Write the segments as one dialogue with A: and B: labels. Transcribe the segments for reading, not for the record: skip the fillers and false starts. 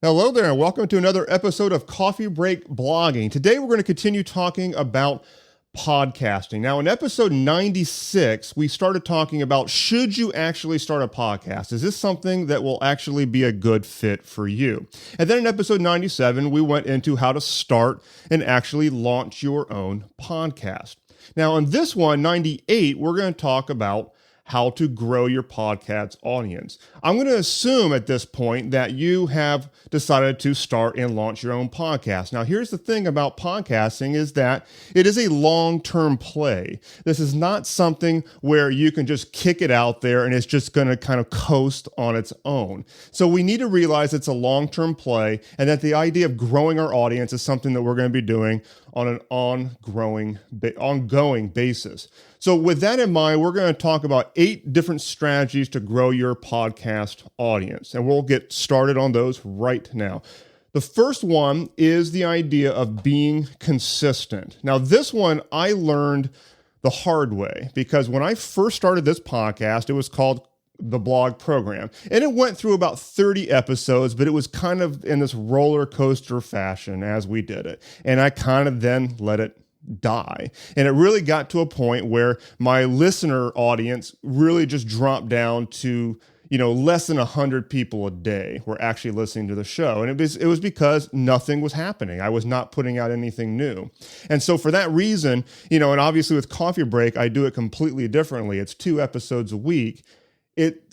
A: Hello there, and welcome to another episode of Coffee Break Blogging. Today we're going to continue talking about podcasting. Now, in episode 96, we started talking about should you actually start a podcast? Is this something that will actually be a good fit for you? And then in episode 97, we went into how to start and actually launch your own podcast. Now, on this one, 98, we're going to talk about how to grow your podcast audience. I'm going to assume at this point that you have decided to start and launch your own podcast. Now, here's the thing about podcasting is that it is a long-term play. This is not something where you can just kick it out there and it's just going to kind of coast on its own. So we need to realize it's a long-term play and that the idea of growing our audience is something that we're going to be doing on an ongoing basis. So with that in mind, we're going to talk about 8 different strategies to grow your podcast audience, and we'll get started on those right now. The first one is the idea of being consistent. Now, this one I learned the hard way because when I first started this podcast, it was called the blog program. And it went through about 30 episodes, but it was kind of in this roller coaster fashion as we did it. And I kind of then let it die. And it really got to a point where my listener audience really just dropped down to, less than 100 people a day were actually listening to the show. And it was because nothing was happening. I was not putting out anything new. And so for that reason, and obviously with Coffee Break, I do it completely differently. It's 2 episodes a week.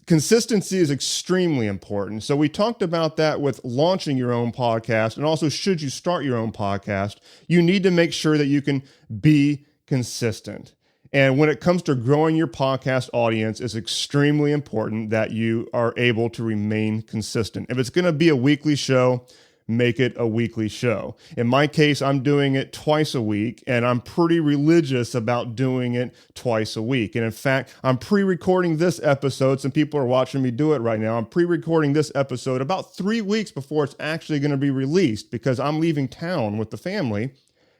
A: Consistency is extremely important. So we talked about that with launching your own podcast, and also should you start your own podcast, you need to make sure that you can be consistent. And when it comes to growing your podcast audience, it's extremely important that you are able to remain consistent. If it's going to be a weekly show, make it a weekly show. In my case, I'm doing it twice a week, and I'm pretty religious about doing it twice a week. And in fact, I'm pre-recording this episode. Some people are watching me do it right now. I'm pre-recording this episode about 3 weeks before it's actually going to be released because I'm leaving town with the family.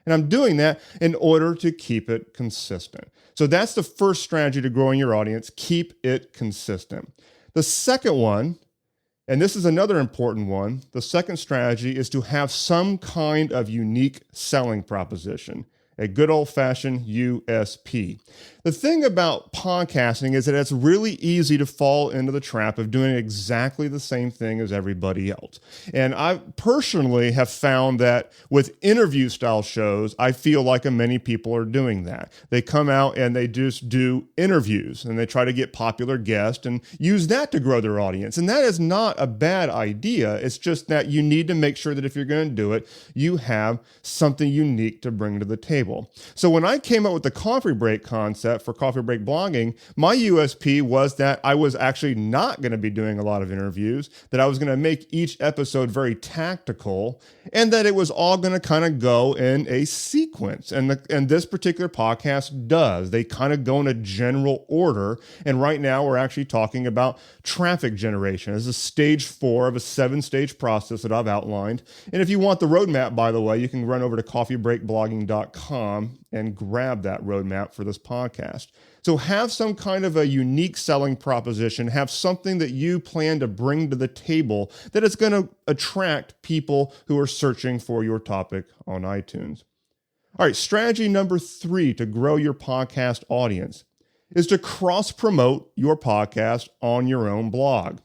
A: And I'm doing that in order to keep it consistent. So that's the first strategy to growing your audience. Keep it consistent. The second one, and this is another important one, the second strategy is to have some kind of unique selling proposition, a good old-fashioned USP. The thing about podcasting is that it's really easy to fall into the trap of doing exactly the same thing as everybody else. And I personally have found that with interview style shows, I feel like many people are doing that. They come out and they just do interviews and they try to get popular guests and use that to grow their audience. And that is not a bad idea. It's just that you need to make sure that if you're going to do it, you have something unique to bring to the table. So when I came up with the coffee break concept for Coffee Break Blogging, my USP was that I was actually not going to be doing a lot of interviews, that I was going to make each episode very tactical, and that it was all going to kind of go in a sequence. And this particular podcast does. They kind of go in a general order. And right now we're actually talking about traffic generation. This is stage 4 of a 7-stage process that I've outlined. And if you want the roadmap, by the way, you can run over to coffeebreakblogging.com and grab that roadmap for this podcast. So have some kind of a unique selling proposition, have something that you plan to bring to the table that is going to attract people who are searching for your topic on iTunes. All right, strategy number 3 to grow your podcast audience is to cross-promote your podcast on your own blog.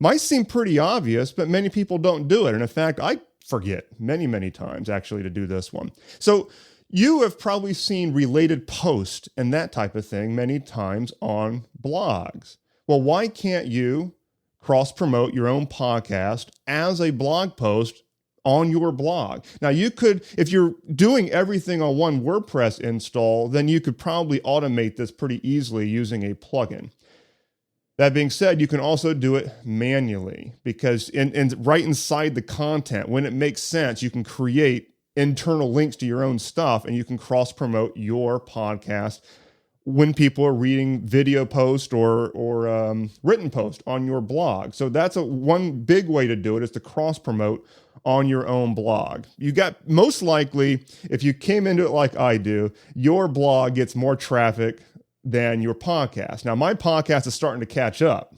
A: Might seem pretty obvious, but many people don't do it. And in fact, I forget many times actually to do this one. So you have probably seen related posts and that type of thing many times on blogs. Well, why can't you cross-promote your own podcast as a blog post on your blog? Now, you could, if you're doing everything on one WordPress install, then you could probably automate this pretty easily using a plugin. That being said, you can also do it manually because right inside the content, when it makes sense, you can create internal links to your own stuff and you can cross-promote your podcast when people are reading video post or written post on your blog. So that's one big way to do it is to cross-promote on your own blog. You got, most likely, if you came into it like I do, your blog gets more traffic than your podcast. Now, my podcast is starting to catch up.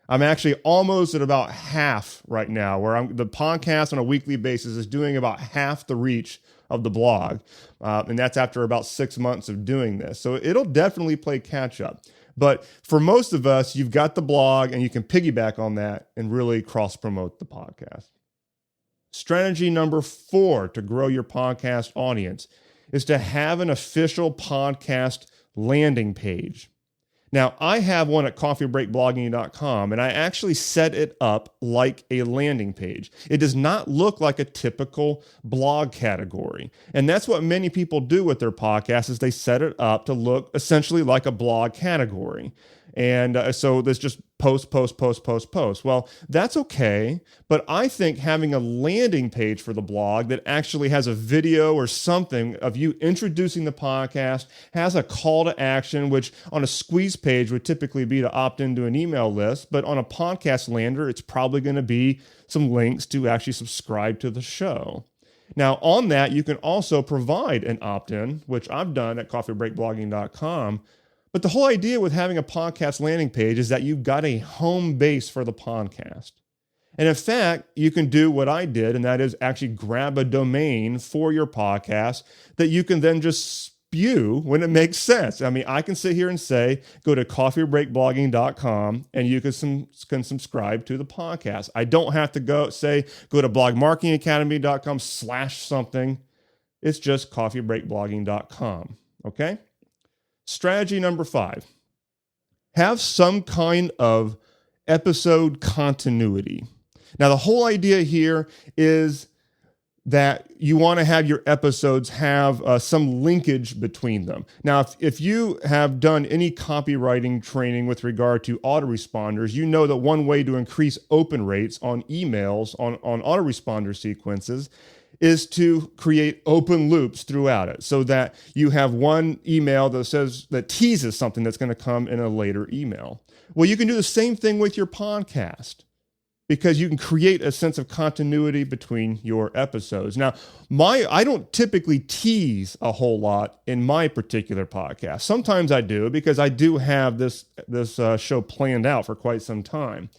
A: I'm actually almost at about half right now, where the podcast on a weekly basis is doing about half the reach of the blog. And that's after about 6 months of doing this. So it'll definitely play catch up. But for most of us, you've got the blog and you can piggyback on that and really cross promote the podcast. Strategy number 4 to grow your podcast audience is to have an official podcast landing page. Now, I have one at coffeebreakblogging.com, and I actually set it up like a landing page. It does not look like a typical blog category. And that's what many people do with their podcasts, is they set it up to look essentially like a blog category. And so there's just post. Well, that's okay, but I think having a landing page for the blog that actually has a video or something of you introducing the podcast, has a call to action, which on a squeeze page would typically be to opt into an email list, but on a podcast lander, it's probably going to be some links to actually subscribe to the show. Now, on that, you can also provide an opt-in, which I've done at coffeebreakblogging.com. But the whole idea with having a podcast landing page is that you've got a home base for the podcast. And in fact, you can do what I did, and that is actually grab a domain for your podcast that you can then just spew when it makes sense. I mean, I can sit here and say, go to coffeebreakblogging.com and you can subscribe to the podcast. I don't have to go to blogmarketingacademy.com/something. It's just coffeebreakblogging.com. Okay? Strategy number 5, have some kind of episode continuity. Now, the whole idea here is that you want to have your episodes have some linkage between them. Now, if you have done any copywriting training with regard to autoresponders, you know that one way to increase open rates on emails, on autoresponder sequences, is to create open loops throughout it so that you have one email that teases something that's going to come in a later email. Well, you can do the same thing with your podcast because you can create a sense of continuity between your episodes. Now, I don't typically tease a whole lot in my particular podcast. Sometimes I do because I do have this show planned out for quite some time.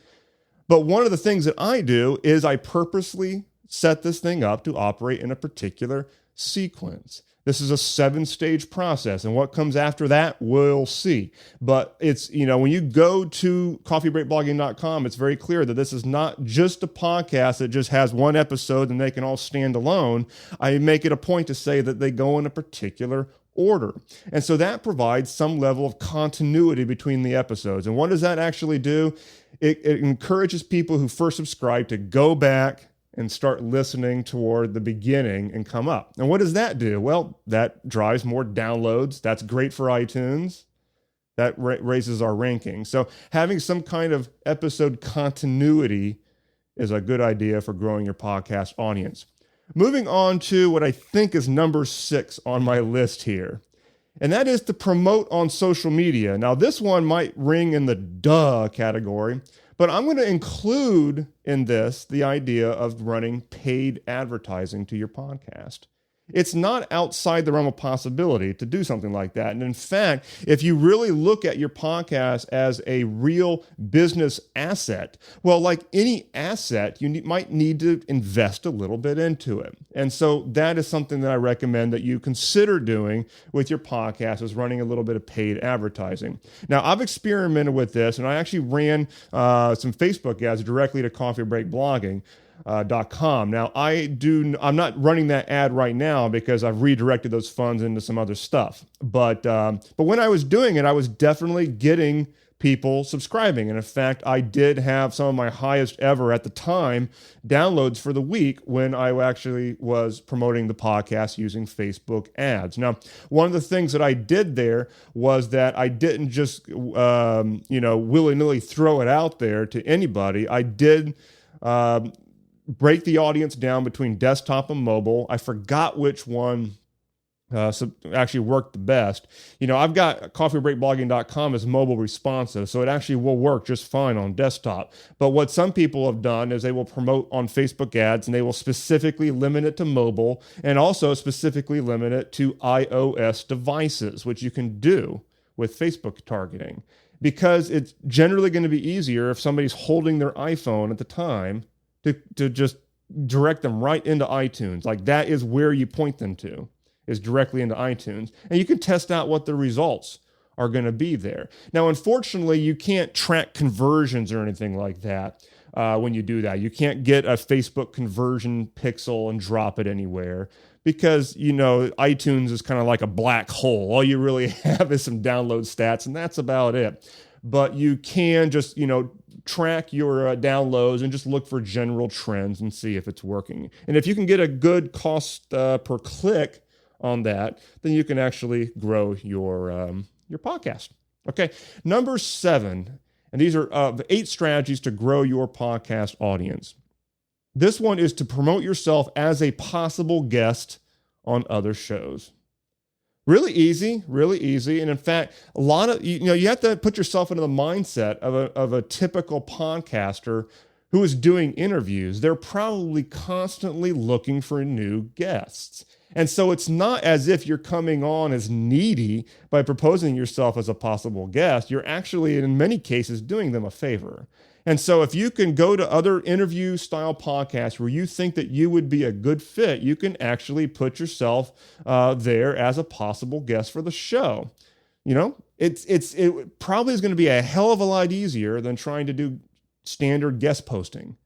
A: But one of the things that I do is I purposely set this thing up to operate in a particular sequence. This is a 7-stage process, and what comes after that, we'll see. But it's, when you go to coffeebreakblogging.com, it's very clear that this is not just a podcast that just has one episode and they can all stand alone. I make it a point to say that they go in a particular order. And so that provides some level of continuity between the episodes. And what does that actually do? It encourages people who first subscribe to go back and start listening toward the beginning and come up. And what does that do? Well, that drives more downloads. That's great for iTunes. That raises our ranking. So having some kind of episode continuity is a good idea for growing your podcast audience. Moving on to what I think is number 6 on my list here, and that is to promote on social media. Now, this one might ring in the duh category, but I'm going to include in this the idea of running paid advertising to your podcast. It's not outside the realm of possibility to do something like that. And in fact, if you really look at your podcast as a real business asset, well, like any asset, you might need to invest a little bit into it. And so that is something that I recommend that you consider doing with your podcast, is running a little bit of paid advertising. Now, I've experimented with this, and I actually ran some Facebook ads directly to coffeebreakblogging.com. Now, I'm not running that ad right now because I've redirected those funds into some other stuff. But when I was doing it, I was definitely getting people subscribing. And in fact, I did have some of my highest ever at the time downloads for the week when I actually was promoting the podcast using Facebook ads. Now, one of the things that I did there was that I didn't just, willy-nilly throw it out there to anybody. I did, break the audience down between desktop and mobile. I forgot which one actually worked the best. I've got coffeebreakblogging.com as mobile responsive, so it actually will work just fine on desktop. But what some people have done is they will promote on Facebook ads, and they will specifically limit it to mobile and also specifically limit it to iOS devices, which you can do with Facebook targeting. because it's generally going to be easier if somebody's holding their iPhone at the time to just direct them right into iTunes. Like that is where you point them to, is directly into iTunes. And you can test out what the results are going to be there. Now, unfortunately, you can't track conversions or anything like that when you do that. You can't get a Facebook conversion pixel and drop it anywhere because, iTunes is kind of like a black hole. All you really have is some download stats, and that's about it. But you can just, track your downloads and just look for general trends and see if it's working. And if you can get a good cost per click on that, then you can actually grow your podcast. Okay, number 7, and these are 8 strategies to grow your podcast audience. This one is to promote yourself as a possible guest on other shows. Really easy. And in fact, a lot of, you have to put yourself into the mindset of a typical podcaster who is doing interviews. They're probably constantly looking for new guests. And so it's not as if you're coming on as needy by proposing yourself as a possible guest. You're actually, in many cases, doing them a favor. And so if you can go to other interview style podcasts where you think that you would be a good fit, you can actually put yourself there as a possible guest for the show. It probably is going to be a hell of a lot easier than trying to do standard guest posting.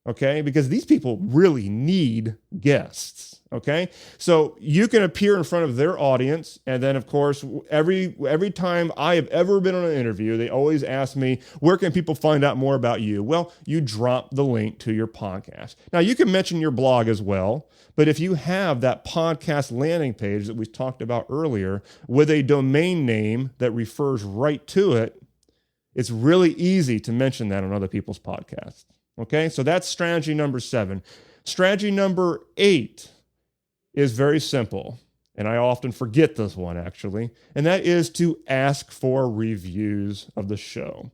A: Okay, because these people really need guests. Okay, so you can appear in front of their audience, and then of course, every time I have ever been on an interview, they always ask me, "Where can people find out more about you?" Well, you drop the link to your podcast. Now you can mention your blog as well, but if you have that podcast landing page that we talked about earlier with a domain name that refers right to it, it's really easy to mention that on other people's podcasts. Okay, so that's strategy number 7. Strategy number 8 is very simple, and I often forget this one actually, and that is to ask for reviews of the show.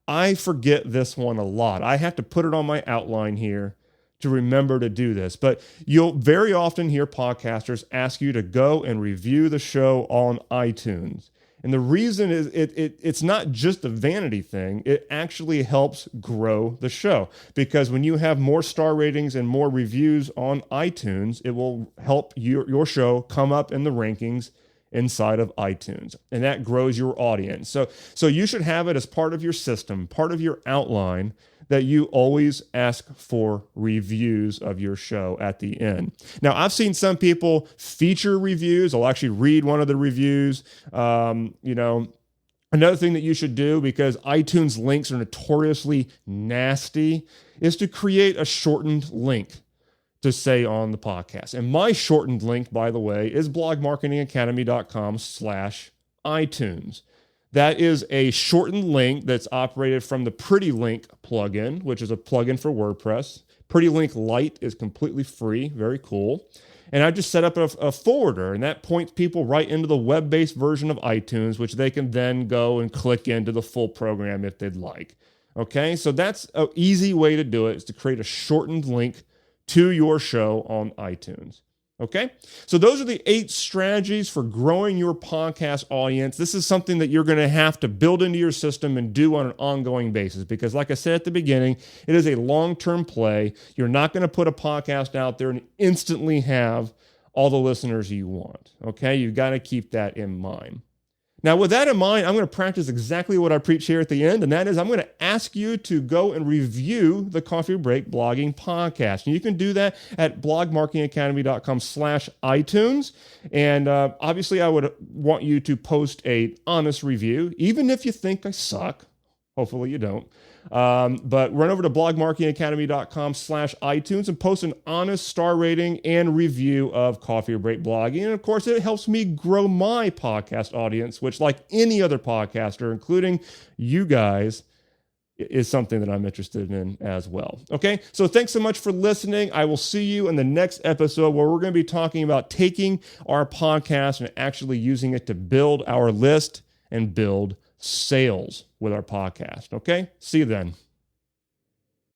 A: I forget this one a lot. I have to put it on my outline here to remember to do this, but you'll very often hear podcasters ask you to go and review the show on iTunes. And the reason is it's not just a vanity thing. It actually helps grow the show because when you have more star ratings and more reviews on iTunes, it will help your show come up in the rankings inside of iTunes, and that grows your audience. So you should have it as part of your system, part of your outline, that you always ask for reviews of your show at the end. Now, I've seen some people feature reviews. I'll actually read one of the reviews. Another thing that you should do, because iTunes links are notoriously nasty, is to create a shortened link to say on the podcast. And my shortened link, by the way, is blogmarketingacademy.com/iTunes. That is a shortened link that's operated from the Pretty Link plugin, which is a plugin for WordPress. Pretty Link Lite is completely free, very cool. And I just set up a forwarder, and that points people right into the web-based version of iTunes, which they can then go and click into the full program if they'd like. Okay, so that's an easy way to do it, is to create a shortened link to your show on iTunes. Okay, so those are the 8 strategies for growing your podcast audience. This is something that you're going to have to build into your system and do on an ongoing basis because, like I said at the beginning, it is a long-term play. You're not going to put a podcast out there and instantly have all the listeners you want. Okay, you've got to keep that in mind. Now, with that in mind, I'm going to practice exactly what I preach here at the end, and that is I'm going to ask you to go and review the Coffee Break Blogging Podcast. And you can do that at blogmarketingacademy.com/iTunes. And obviously, I would want you to post an honest review, even if you think I suck. Hopefully you don't. But run over to blogmarketingacademy.com/iTunes and post an honest star rating and review of Coffee Break Blogging. And of course, it helps me grow my podcast audience, which, like any other podcaster, including you guys, is something that I'm interested in as well. Okay, so thanks so much for listening. I will see you in the next episode where we're going to be talking about taking our podcast and actually using it to build our list and build sales with our podcast. Okay, see you then.